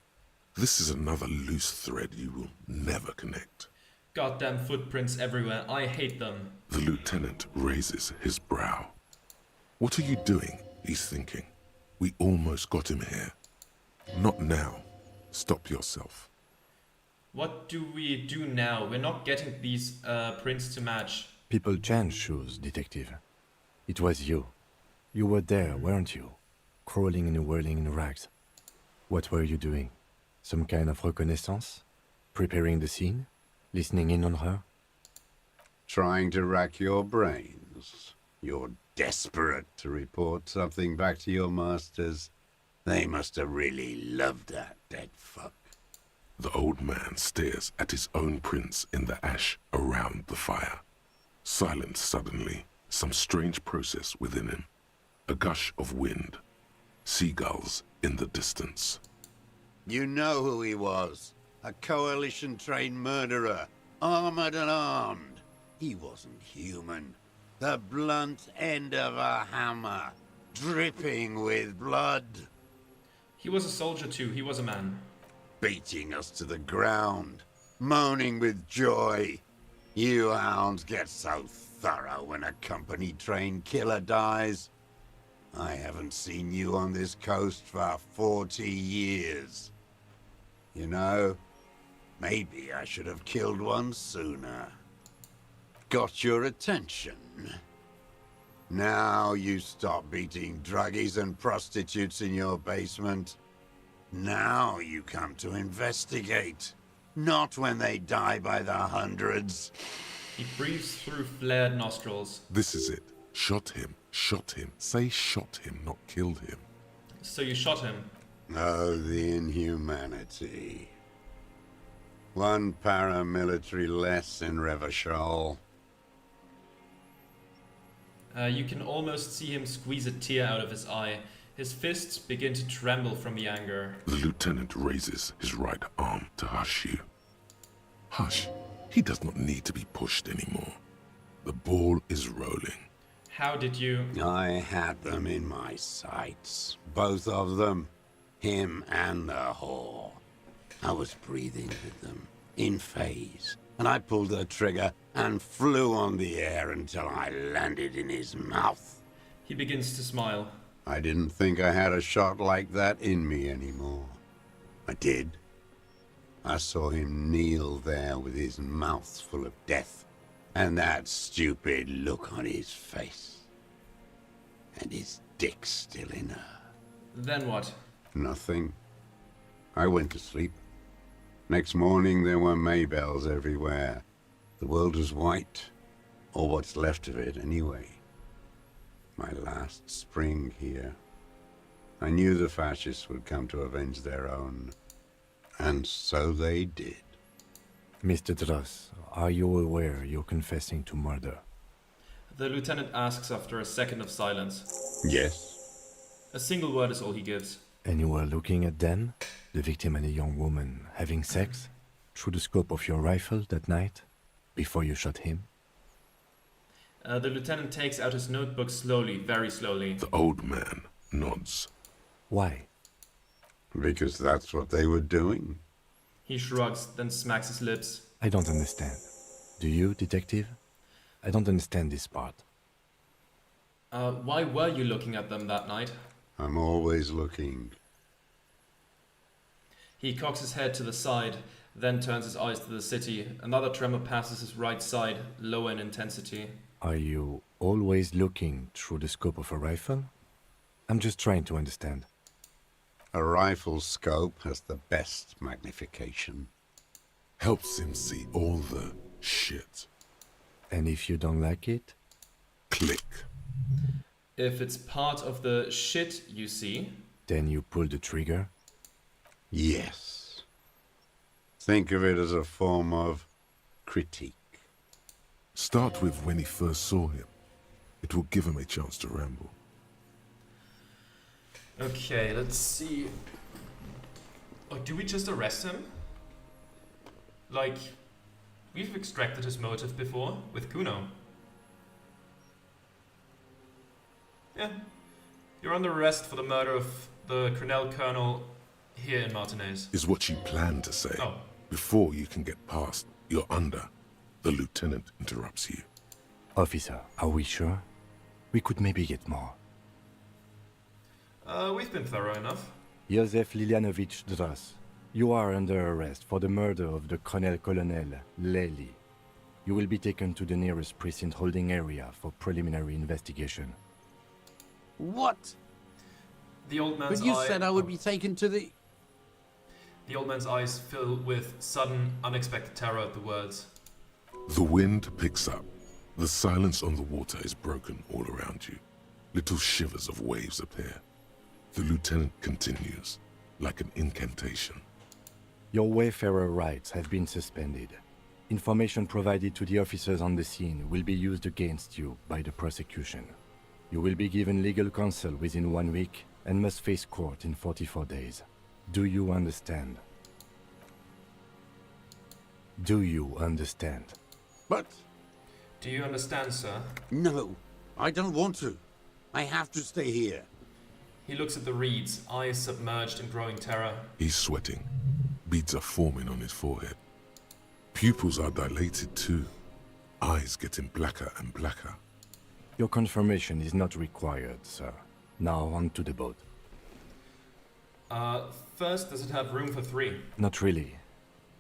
Speaker 1: This is another loose thread you will never connect.
Speaker 2: Goddamn footprints everywhere, I hate them.
Speaker 1: The lieutenant raises his brow. What are you doing? He's thinking. We almost got him here. Not now. Stop yourself.
Speaker 2: What do we do now? We're not getting these prints to match.
Speaker 4: People change shoes, detective. It was you. You were there, weren't you? Crawling and whirling in rags. What were you doing? Some kind of reconnaissance? Preparing the scene? Listening in on her?
Speaker 3: Trying to rack your brains. You're desperate to report something back to your masters. They must have really loved that dead fuck.
Speaker 1: The old man stares at his own prints in the ash around the fire. Silent suddenly, some strange process within him. A gush of wind. Seagulls in the distance.
Speaker 3: You know who he was. A coalition-trained murderer. Armored and armed. He wasn't human. The blunt end of a hammer. Dripping with blood.
Speaker 2: He was a soldier too, he was a man.
Speaker 3: Beating us to the ground. Moaning with joy. You hounds get so thorough when a company-trained killer dies. I haven't seen you on this coast for 40 years. You know, maybe I should have killed one sooner. Got your attention. Now you stop beating druggies and prostitutes in your basement. Now you come to investigate. Not when they die by the hundreds.
Speaker 2: He breathes through flared nostrils.
Speaker 1: This is it. Shot him. Shot him. Say shot him, not killed him.
Speaker 2: So you shot him.
Speaker 3: Oh, the inhumanity. One paramilitary less in Revachol.
Speaker 2: You can almost see him squeeze a tear out of his eye. His fists begin to tremble from the anger.
Speaker 1: The lieutenant raises his right arm to hush you. Hush. He does not need to be pushed anymore. The ball is rolling.
Speaker 2: How did you...
Speaker 3: I had them in my sights. Both of them. Him and the whore. I was breathing with them, in phase. And I pulled the trigger and flew on the air until I landed in his mouth.
Speaker 2: He begins to smile.
Speaker 3: I didn't think I had a shot like that in me anymore. I did. I saw him kneel there with his mouth full of death, and that stupid look on his face. And his dick still in her.
Speaker 2: Then what?
Speaker 3: Nothing. I went to sleep. Next morning there were Maybells everywhere. The world was white, or what's left of it anyway. My last spring here. I knew the fascists would come to avenge their own. And so they did.
Speaker 4: Mr. Dross, are you aware you're confessing to murder?
Speaker 2: The lieutenant asks after a second of silence.
Speaker 3: Yes.
Speaker 2: A single word is all he gives.
Speaker 4: And you were looking at them, the victim and a young woman, having sex, through the scope of your rifle that night, before you shot him?
Speaker 2: The lieutenant takes out his notebook slowly, very slowly.
Speaker 1: The old man nods.
Speaker 4: Why?
Speaker 3: Because that's what they were doing.
Speaker 2: He shrugs, then smacks his lips.
Speaker 4: I don't understand. Do you, detective? I don't understand this part.
Speaker 2: Why were you looking at them that night?
Speaker 3: I'm always looking.
Speaker 2: He cocks his head to the side, then turns his eyes to the city. Another tremor passes his right side, lower in intensity.
Speaker 4: Are you always looking through the scope of a rifle? I'm just trying to understand.
Speaker 3: A rifle's scope has the best magnification.
Speaker 1: Helps him see all the shit.
Speaker 4: And if you don't like it?
Speaker 1: Click.
Speaker 2: If it's part of the shit you see,
Speaker 4: Then you pull the trigger?
Speaker 3: Yes. Think of it as a form of critique.
Speaker 1: Start with when he first saw him. It will give him a chance to ramble.
Speaker 2: okay, let's see. Oh, do we just arrest him? Like, we've extracted his motive before with Kuno. Yeah, you're under arrest for the murder of the Cornell Colonel here in Martinez.
Speaker 1: Is what you plan to say.
Speaker 2: Oh,
Speaker 1: Before you can get past, you're under. The lieutenant interrupts you.
Speaker 4: Officer, are we sure? We could maybe get more.
Speaker 2: we've been thorough enough.
Speaker 4: Józef Lilianovich Dras, you are under arrest for the murder of the Colonel Lely. You will be taken to the nearest precinct holding area for preliminary investigation.
Speaker 5: What?
Speaker 2: The old man's
Speaker 5: But you
Speaker 2: eye-
Speaker 5: said I would be taken to the...
Speaker 2: The old man's eyes fill with sudden, unexpected terror at the words.
Speaker 1: The wind picks up. The silence on the water is broken all around you. Little shivers of waves appear. The lieutenant continues, like an incantation.
Speaker 4: Your wayfarer rights have been suspended. Information provided to the officers on the scene will be used against you by the prosecution. You will be given legal counsel within 1 week and must face court in 44 days. Do you understand? Do you understand?
Speaker 3: But
Speaker 2: Do you understand, sir?
Speaker 3: no, I don't want to. I have to stay here.
Speaker 2: He looks at the reeds, eyes submerged in growing terror.
Speaker 1: He's sweating. Beads are forming on his forehead. Pupils are dilated too. Eyes getting blacker and blacker.
Speaker 4: Your confirmation is not required, sir. Now on to the boat.
Speaker 2: First, does it have room for 3?
Speaker 4: Not really.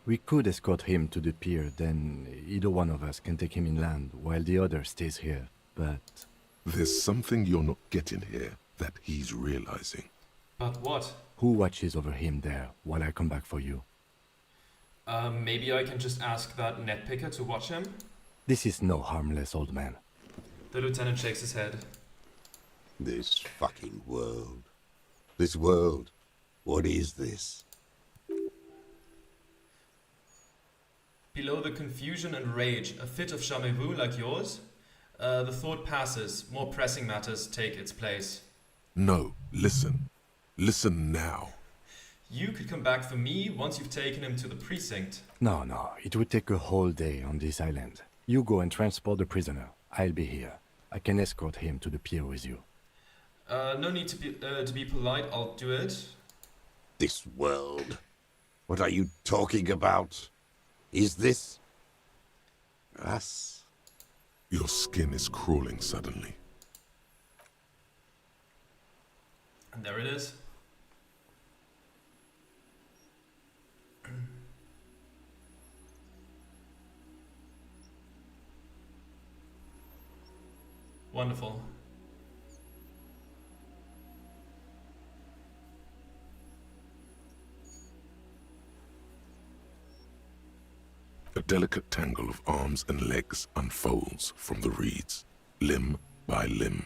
Speaker 4: We could escort him to the pier, then either one of us can take him inland while the other stays here. But
Speaker 1: There's something you're not getting here that he's realizing.
Speaker 2: But what?
Speaker 4: who watches over him there while I come back for you?
Speaker 2: Maybe I can just ask that net picker to watch him?
Speaker 4: This is no harmless old man.
Speaker 2: The lieutenant shakes his head.
Speaker 3: This fucking world. This world. What is this?
Speaker 2: Below the confusion and rage, a fit of jamais vu like yours? The thought passes, more pressing matters take its place.
Speaker 1: No, listen. Listen now.
Speaker 2: You could come back for me once you've taken him to the precinct.
Speaker 4: No, it would take a whole day on this island. You go and transport the prisoner. I'll be here. I can escort him to the pier with you.
Speaker 2: No need to be polite, I'll do it.
Speaker 3: This world. What are you talking about? Is this us?
Speaker 1: Your skin is crawling suddenly.
Speaker 2: And there it is. Wonderful.
Speaker 1: A delicate tangle of arms and legs unfolds from the reeds, limb by limb,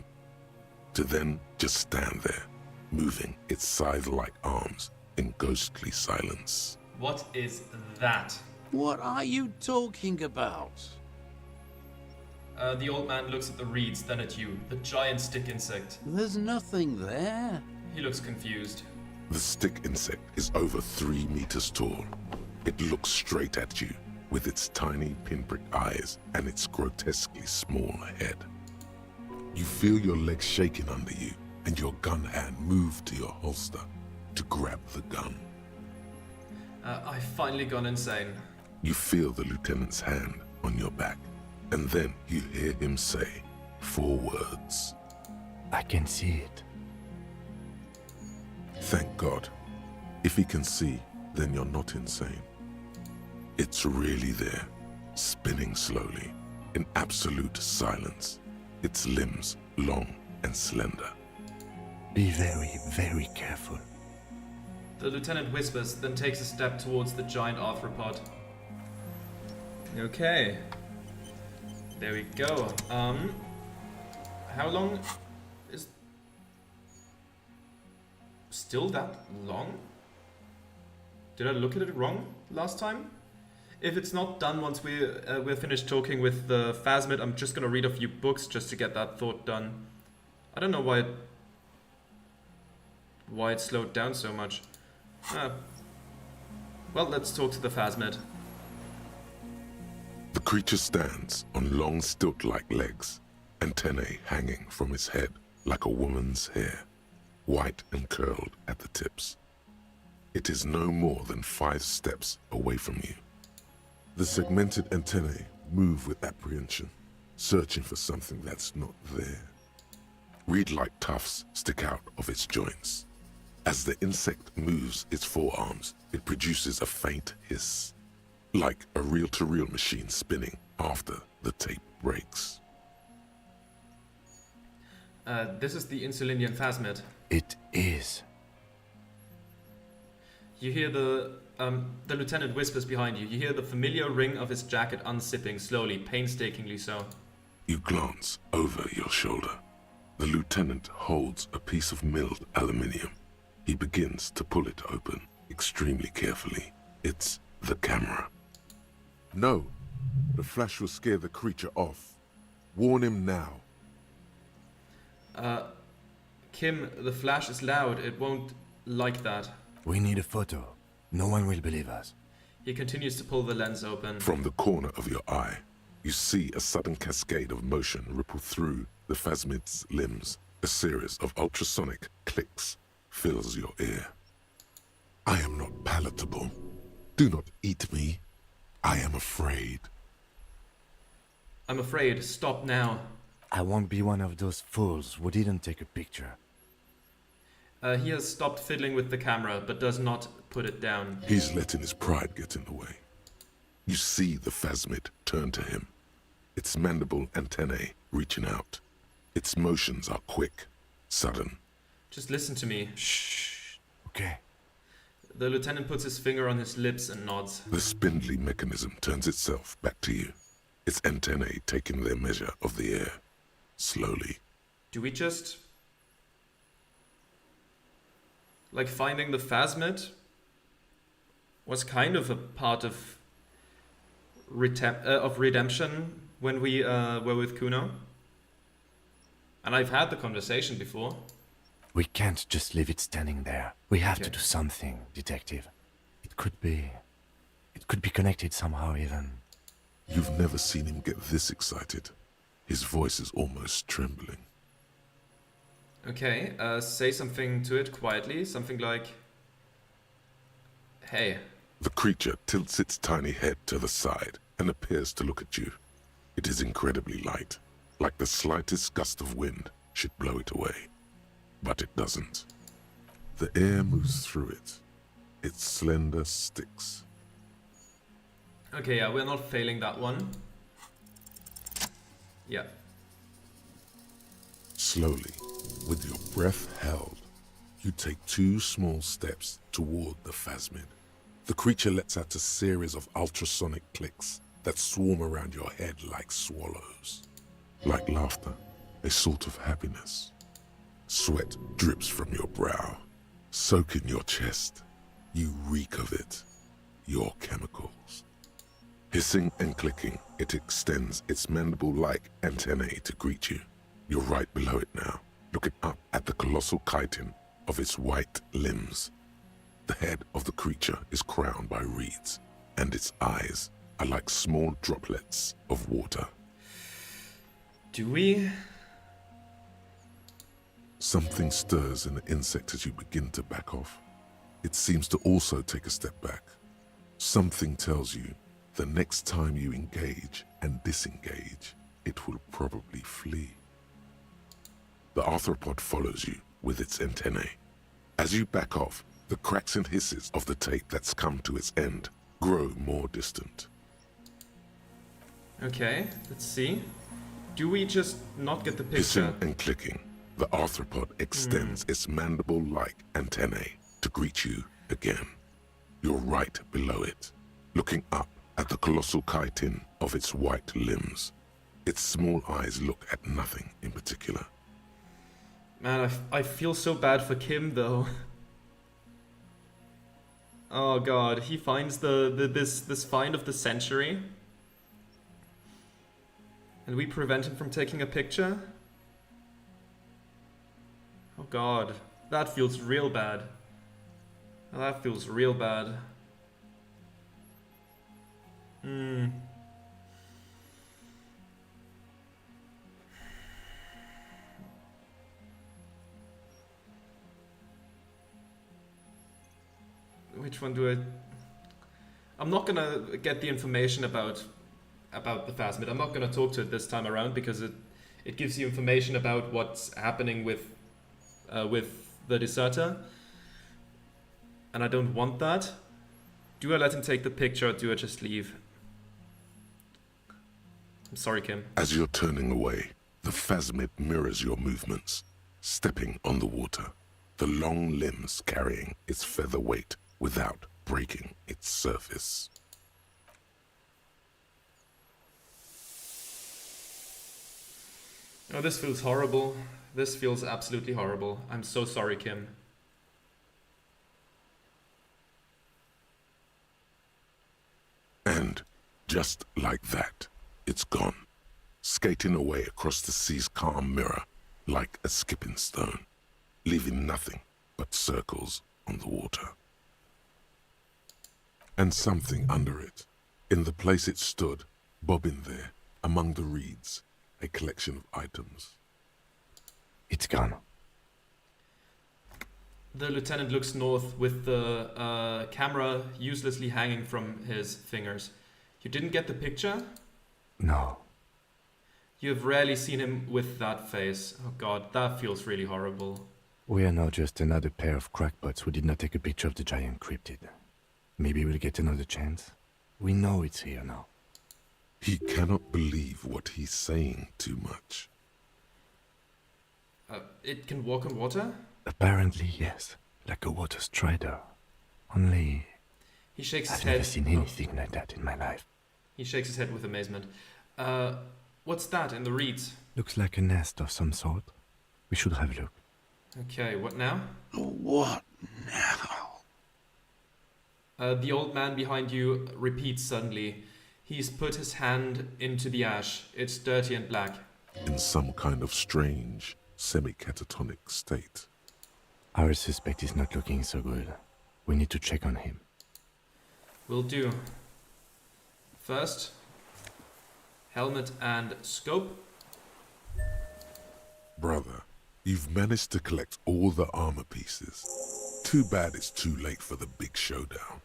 Speaker 1: to then just stand there, moving its scythe-like arms in ghostly silence.
Speaker 2: What is that?
Speaker 5: What are you talking about?
Speaker 2: The old man looks at the reeds, then at you, the giant stick insect.
Speaker 5: There's nothing there.
Speaker 2: He looks confused.
Speaker 1: The stick insect is over 3 meters tall. It looks straight at you, with its tiny pinprick eyes and its grotesquely small head. You feel your legs shaking under you and your gun hand move to your holster to grab the gun.
Speaker 2: I've finally gone insane.
Speaker 1: You feel the lieutenant's hand on your back, and then you hear him say 4 words.
Speaker 4: I can see it.
Speaker 1: Thank God. If he can see, then you're not insane. It's really there, spinning slowly, in absolute silence, its limbs long and slender.
Speaker 4: Be very, very careful.
Speaker 2: The lieutenant whispers, then takes a step towards the giant arthropod. Okay. There we go. How long is... Still that long? Did I look at it wrong last time? If it's not done once we're finished talking with the Phasmid, I'm just gonna read a few books just to get that thought done. I don't know why it slowed down so much. Well, let's talk to the Phasmid.
Speaker 1: The creature stands on long stilt-like legs, antennae hanging from its head like a woman's hair, white and curled at the tips. It is no more than 5 steps away from you. The segmented antennae move with apprehension, searching for something that's not there. Reed-like tufts stick out of its joints. As the insect moves its forearms, it produces a faint hiss, like a reel-to-reel machine spinning after the tape breaks.
Speaker 2: This is the Insulinian Phasmid.
Speaker 4: It is.
Speaker 2: You hear the lieutenant whispers behind you. You hear the familiar ring of his jacket unzipping slowly, painstakingly so.
Speaker 1: You glance over your shoulder. The lieutenant holds a piece of milled aluminium. He begins to pull it open, extremely carefully. It's the camera. No, the flash will scare the creature off. Warn him now.
Speaker 2: Kim, the flash is loud. It won't like that.
Speaker 4: We need a photo. No one will believe us.
Speaker 2: He continues to pull the lens open.
Speaker 1: From the corner of your eye, you see a sudden cascade of motion ripple through the Phasmid's limbs. A series of ultrasonic clicks fills your ear. I am not palatable. Do not eat me. I am afraid.
Speaker 2: I'm afraid. Stop now.
Speaker 4: I won't be one of those fools who didn't take a picture.
Speaker 2: He has stopped fiddling with the camera, but does not put it down.
Speaker 1: He's letting his pride get in the way. You see the Phasmid turn to him, its mandible antennae reaching out. Its motions are quick, sudden.
Speaker 2: Just listen to me.
Speaker 4: Shh. Okay.
Speaker 2: The lieutenant puts his finger on his lips and nods.
Speaker 1: The spindly mechanism turns itself back to you, its antennae taking their measure of the air, slowly.
Speaker 2: Do we just... Like, finding the Phasmid was kind of a part of redemption when we were with Kuno. And I've had the conversation before.
Speaker 4: We can't just leave it standing there. We have to
Speaker 2: Okay.
Speaker 4: do something, detective. It could be connected somehow even.
Speaker 1: You've never seen him get this excited. His voice is almost trembling.
Speaker 2: Okay, say something to it quietly. Something like... Hey.
Speaker 1: The creature tilts its tiny head to the side and appears to look at you. It is incredibly light, like the slightest gust of wind should blow it away. But it doesn't. The air moves through it. Its slender sticks.
Speaker 2: Okay, yeah, we're not failing that one. Yeah.
Speaker 1: Slowly, with your breath held, you take 2 small steps toward the Phasmid. The creature lets out a series of ultrasonic clicks that swarm around your head like swallows. Like laughter, a sort of happiness. Sweat drips from your brow, soaking your chest. You reek of it, your chemicals. Hissing and clicking, it extends its mandible-like antennae to greet you. You're right below it now, looking up at the colossal chitin of its white limbs. The head of the creature is crowned by reeds, and its eyes are like small droplets of water.
Speaker 2: Do we?
Speaker 1: Something stirs in the insect as you begin to back off. It seems to also take a step back. Something tells you the next time you engage and disengage, it will probably flee. The arthropod follows you with its antennae. As you back off, The cracks and hisses of the tape that's come to its end grow more distant.
Speaker 2: Okay, let's see. Do we just not get the picture?
Speaker 1: Hissing and clicking, the arthropod extends its mandible-like antennae to greet you again. You're right below it, looking up at the colossal chitin of its white limbs. Its small eyes look at nothing in particular.
Speaker 2: Man, I feel so bad for Kim though. Oh god, he finds this find of the century. And we prevent him from taking a picture? Oh god, that feels real bad. That feels real bad. Which one do I... I'm not gonna get the information about the Phasmid. I'm not gonna talk to it this time around because it gives you information about what's happening with the deserter. And I don't want that. Do I let him take the picture or do I just leave? I'm sorry, Kim.
Speaker 1: As you're turning away, the Phasmid mirrors your movements, stepping on the water, the long limbs carrying its feather weight without breaking its surface.
Speaker 2: Oh, this feels horrible. This feels absolutely horrible. I'm so sorry, Kim.
Speaker 1: And just like that, it's gone, skating away across the sea's calm mirror like a skipping stone, leaving nothing but circles on the water. And something under it, in the place it stood, bobbing there, among the reeds, a collection of items.
Speaker 4: It's gone.
Speaker 2: The lieutenant looks north with the camera uselessly hanging from his fingers. You didn't get the picture?
Speaker 4: No.
Speaker 2: You have rarely seen him with that face. Oh god, that feels really horrible.
Speaker 4: We are now just another pair of crackpots who did not take a picture of the giant cryptid. Maybe we'll get another chance. We know it's here now.
Speaker 1: He cannot believe what he's saying too much.
Speaker 2: It can walk on water?
Speaker 4: Apparently, yes. Like a water strider. Only...
Speaker 2: He shakes his
Speaker 4: I've
Speaker 2: head.
Speaker 4: never seen anything like that in my life.
Speaker 2: He shakes his head with amazement. What's that in the reeds?
Speaker 4: Looks like a nest of some sort. We should have a look.
Speaker 2: Okay, what now?
Speaker 5: What now?
Speaker 2: The old man behind you repeats suddenly. He's put his hand into the ash. It's dirty and black.
Speaker 1: In some kind of strange, semi-catatonic state.
Speaker 4: Our suspect is not looking so good. We need to check on him.
Speaker 2: Will do. First, helmet and scope.
Speaker 1: Brother, you've managed to collect all the armor pieces. Too bad it's too late for the big showdown.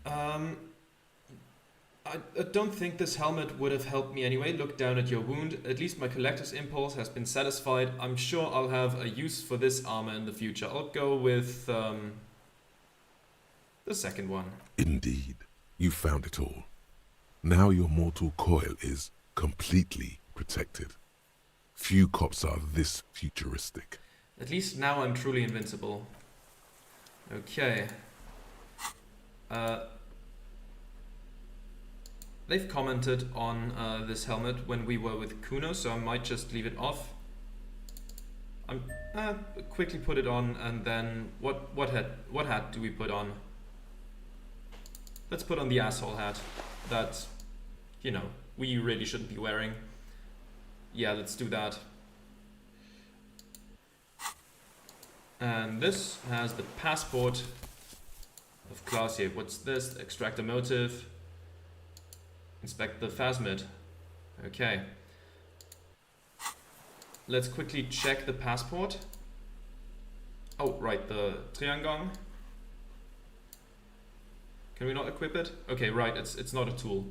Speaker 2: I don't think this helmet would have helped me anyway. Look down at your wound. At least my collector's impulse has been satisfied. I'm sure I'll have a use for this armor in the future. I'll go with the second one.
Speaker 1: Indeed, you found it all. Now your mortal coil is completely protected. Few cops are this futuristic.
Speaker 2: At least now I'm truly invincible. Okay. They've commented on this helmet when we were with Kuno, so I might just leave it off. I'm quickly put it on, and then what hat do we put on? Let's put on the asshole hat that, you know, we really shouldn't be wearing. Yeah, let's do that. And this has the passport of Klausje. What's this? Extract a motive. Inspect the Phasmid. Okay. Let's quickly check the passport. Oh, right, the Triangong. Can we not equip it? Okay, right, it's not a tool.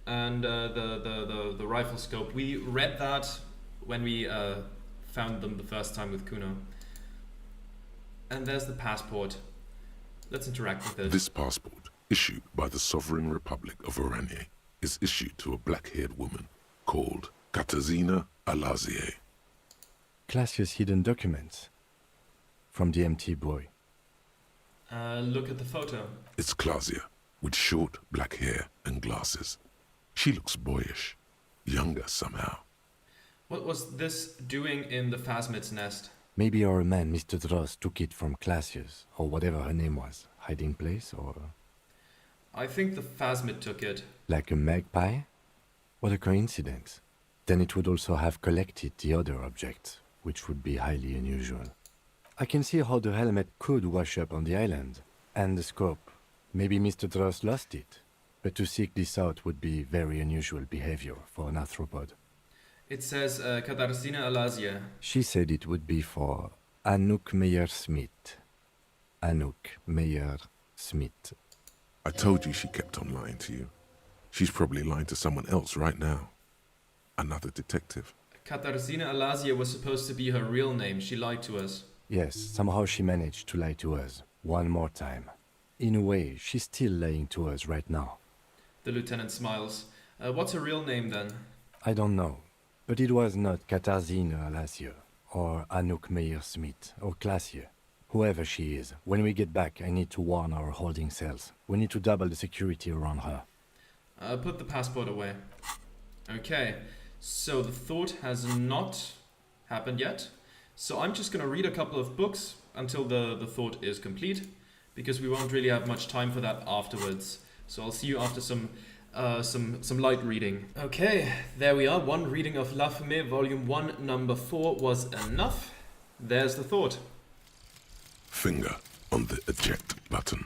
Speaker 2: And the rifle scope. We read that when we found them the first time with Kuno. And there's the passport. Let's interact with it.
Speaker 1: This passport, issued by the Sovereign Republic of Oranje, is issued to a black-haired woman called Katarzyna Alazie.
Speaker 4: Classius hidden documents. From the MT boy.
Speaker 2: Look at the photo.
Speaker 1: It's Klasia, with short black hair and glasses. She looks boyish, younger somehow.
Speaker 2: What was this doing in the Phasmid's nest?
Speaker 4: Maybe our man, Mr. Dross, took it from Classius, or whatever her name was. Hiding place, or
Speaker 2: I think the Phasmid took it.
Speaker 4: like a magpie? What a coincidence. Then it would also have collected the other objects, which would be highly unusual. I can see how the helmet could wash up on the island. And the scope. Maybe Mr. Dross lost it. But to seek this out would be very unusual behavior for an arthropod.
Speaker 2: It says Katarzyna Alazie.
Speaker 4: She said it would be for Anouk Meyer-Smith. Anouk Meyer-Smith.
Speaker 1: I told you she kept on lying to you. She's probably lying to someone else right now. Another detective.
Speaker 2: Katarzyna Alazie was supposed to be her real name. She lied to us.
Speaker 4: Yes, somehow she managed to lie to us. One more time. In a way, she's still lying to us right now.
Speaker 2: The lieutenant smiles. What's her real name then?
Speaker 4: I don't know. But it was not Katarzyna Alazie, or Anouk Meyer-Smith, or Classier. Whoever she is, when we get back, I need to warn our holding cells. We need to double the security around her.
Speaker 2: Put the passport away. Okay, so the thought has not happened yet. So I'm just gonna read a couple of books until the thought is complete, because we won't really have much time for that afterwards. So I'll see you after some light reading. Okay, there we are. One reading of La Fumée, Volume 1, Number 4 was enough. There's the thought.
Speaker 1: Finger on the eject button.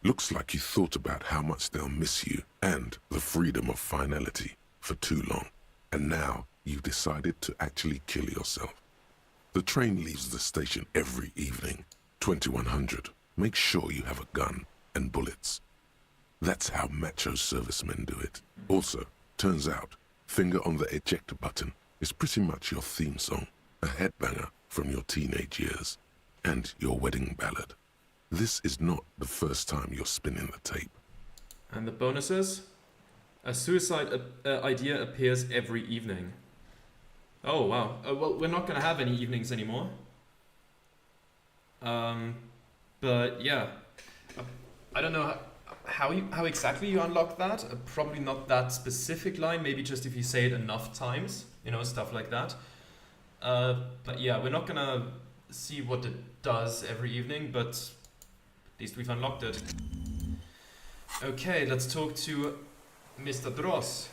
Speaker 1: Looks like you thought about how much they'll miss you and the freedom of finality for too long. And now you've decided to actually kill yourself. The train leaves the station every evening, 2100. Make sure you have a gun and bullets. That's how macho servicemen do it. Also, turns out, Finger on the Eject button is pretty much your theme song, a headbanger from your teenage years, and your wedding ballad. This is not the first time you're spinning the tape.
Speaker 2: And the bonuses? A suicide idea appears every evening. Oh, wow. Well, we're not going to have any evenings anymore. But yeah. I don't know how exactly you unlock that. Probably not that specific line. Maybe just if you say it enough times. You know, stuff like that. But yeah, we're not going to see what it does every evening, but at least we've unlocked it. Okay, let's talk to Mr. Dross.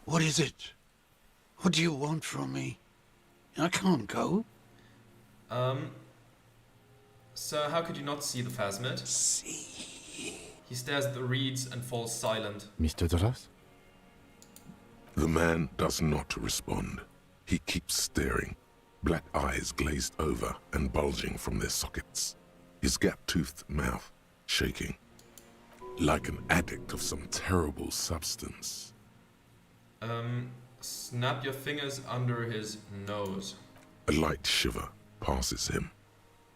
Speaker 5: What is it? What do you want from me? I can't go.
Speaker 2: Sir, how could you not see the Phasmid?
Speaker 5: See.
Speaker 2: He stares at the reeds and falls silent.
Speaker 4: Mr. Dross?
Speaker 1: The man does not respond. He keeps staring, black eyes glazed over and bulging from their sockets, his gap-toothed mouth shaking, like an addict of some terrible substance.
Speaker 2: Snap your fingers under his nose.
Speaker 1: A light shiver passes him,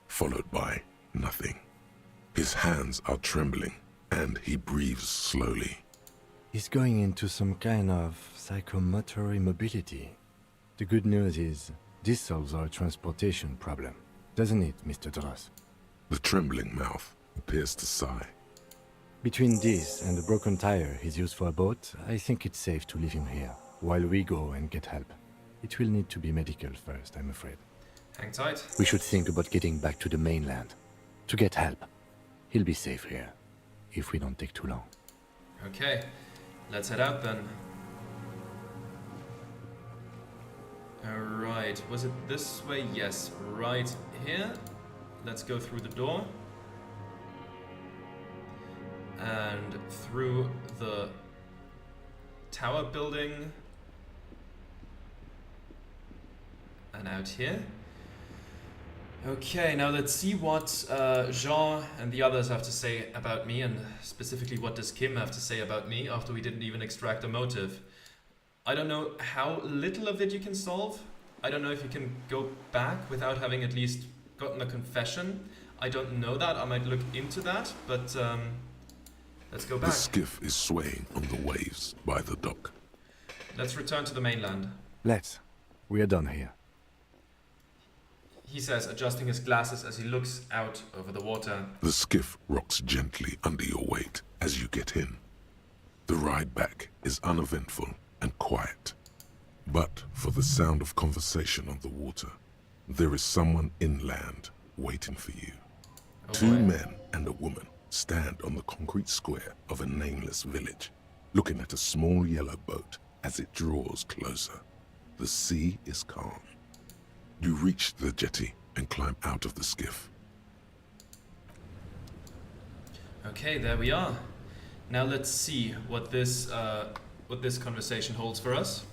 Speaker 1: followed by nothing. His hands are trembling, and he breathes slowly.
Speaker 4: He's going into some kind of psychomotor immobility. The good news is, this solves our transportation problem. Doesn't it, Mr. Dross?
Speaker 1: The trembling mouth appears to sigh.
Speaker 4: Between this and the broken tire he's used for a boat, I think it's safe to leave him here, while we go and get help. It will need to be medical first, I'm afraid.
Speaker 2: Hang tight.
Speaker 4: We should think about getting back to the mainland. To get help. He'll be safe here, if we don't take too long.
Speaker 2: Okay, let's head out then. Alright, was it this way? Yes, right here. Let's go through the door. And through the tower building. And out here. Okay, now let's see what Jean and the others have to say about me, and specifically what does Kim have to say about me after we didn't even extract a motive. I don't know how little of it you can solve, I don't know if you can go back without having at least gotten a confession. I don't know that. I might look into that, but let's go
Speaker 1: The
Speaker 2: back.
Speaker 1: skiff is swaying on the waves by the dock.
Speaker 2: Let's return to the mainland.
Speaker 4: Let's. We are done here.
Speaker 2: He says, adjusting his glasses as he looks out over the water.
Speaker 1: The skiff rocks gently under your weight as you get in. The ride back is uneventful and quiet. But for the sound of conversation on the water, there is someone inland waiting for you.
Speaker 2: Oh
Speaker 1: Two
Speaker 2: boy.
Speaker 1: men and a woman stand on the concrete square of a nameless village, looking at a small yellow boat as it draws closer. The sea is calm. You reach the jetty and climb out of the skiff.
Speaker 2: Okay, there we are. Now let's see what this conversation holds for us.